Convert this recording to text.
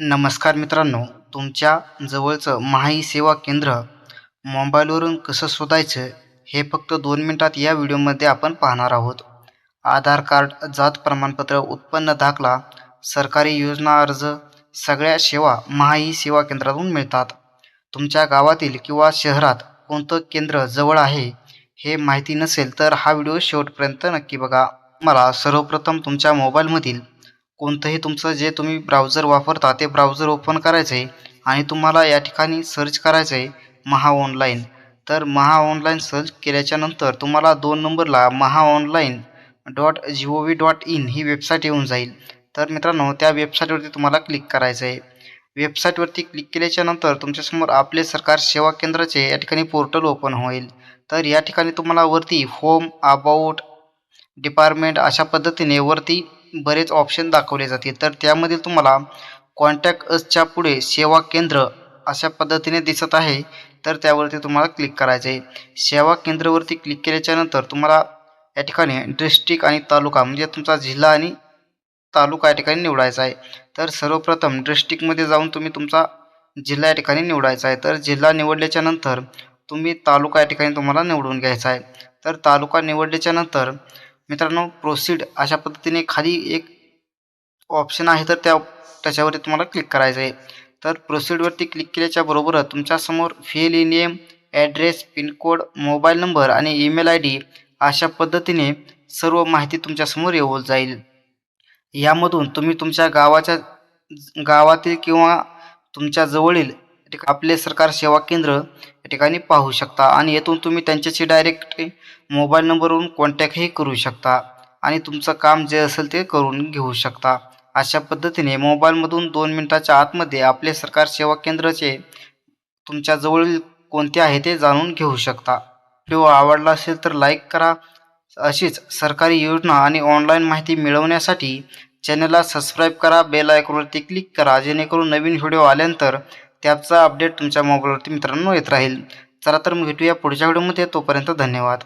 नमस्कार मित्रांनो, तुमच्या जवळचं महाई सेवा केंद्र मोबाईलवरून कसं शोधायचं हे फक्त 2 मिनिटात या व्हिडिओमध्ये आपण पाहणार आहोत. आधार कार्ड, जात प्रमाणपत्र, उत्पन्न दाखला, सरकारी योजना अर्ज सगळ्या सेवा महाई सेवा केंद्रातून मिळतात. तुमच्या गावातील किंवा शहरात कोणतं केंद्र जवळ आहे हे माहिती नसेल तर हा व्हिडिओ शेवटपर्यंत नक्की बघा. मला सर्वप्रथम तुमच्या मोबाईलमधील कोणतंही तुमचं जे तुम्ही ब्राउझर वापरता ते ब्राउझर ओपन करायचं आहे आणि तुम्हाला या ठिकाणी सर्च करायचं आहे महाऑनलाईन. तर महाऑनलाईन सर्च केल्याच्यानंतर तुम्हाला 2 नंबरला mahaonline.gov.in ही वेबसाईट येऊन जाईल. तर मित्रांनो, त्या वेबसाईटवरती तुम्हाला क्लिक करायचं आहे. वेबसाईटवरती क्लिक केल्याच्यानंतर तुमच्यासमोर आपले सरकार सेवा केंद्राचे या ठिकाणी पोर्टल ओपन होईल. तर या ठिकाणी तुम्हाला वरती होम, अबाउट, डिपार्टमेंट अशा पद्धतीने वरती बरेच ऑप्शन दाखवले जातील. तर त्यामध्ये तुम्हाला कॉन्टॅक्ट असच्या पुढे सेवा केंद्र अशा पद्धतीने दिसत आहे. तर त्यावरती तुम्हाला क्लिक करायचं आहे. सेवा केंद्रावरती क्लिक केल्याच्यानंतर तुम्हाला या ठिकाणी डिस्ट्रिक्ट आणि तालुका म्हणजे तुमचा जिल्हा आणि तालुका या ठिकाणी निवडायचा आहे. तर सर्वप्रथम डिस्ट्रिक्टमध्ये जाऊन तुम्ही तुमचा जिल्हा या ठिकाणी निवडायचा आहे. तर जिल्हा निवडल्याच्यानंतर तुम्ही तालुका या ठिकाणी तुम्हाला निवडून घ्यायचा आहे. तर तालुका निवडल्याच्यानंतर मित्रांनो, प्रोसीड अशा पद्धतीने खाली एक ऑप्शन आहे. तर त्याच्यावरती तुम्हाला क्लिक करायचं आहे. तर प्रोसीडवरती क्लिक केल्याच्या बरोबरच तुमच्यासमोर fill in name, address, pincode, mobile number आणि ईमेल ID अशा पद्धतीने सर्व माहिती तुमच्यासमोर येऊन जाईल. यामधून तुम्ही तुमच्या गावातील किंवा तुमच्या जवळील आपले सरकार सेवा केंद्र या ठिकाणी पाहू शकता आणि येथून तुम्ही त्यांच्याशी डायरेक्ट मोबाईल नंबरवरून कॉन्टॅक्टही करू शकता आणि तुमचं काम जे असेल ते करून घेऊ शकता. अशा पद्धतीने मोबाईलमधून 2 मिनिटाच्या आतमध्ये आपले सरकार सेवा केंद्राचे तुमच्या जवळील कोणते आहे ते जाणून घेऊ शकता. व्हिडिओ आवडला असेल तर लाईक करा. अशीच सरकारी योजना आणि ऑनलाईन माहिती मिळवण्यासाठी चॅनलला सबस्क्राईब करा, बेल आयकॉनवरती क्लिक करा, जेणेकरून नवीन व्हिडिओ आल्यानंतर त्याचा अपडेट तुमच्या मोबाईलवरती मित्रांनो येत राहील. चला तर मग भेटूया पुढच्या व्हिडिओमध्ये. तोपर्यंत धन्यवाद.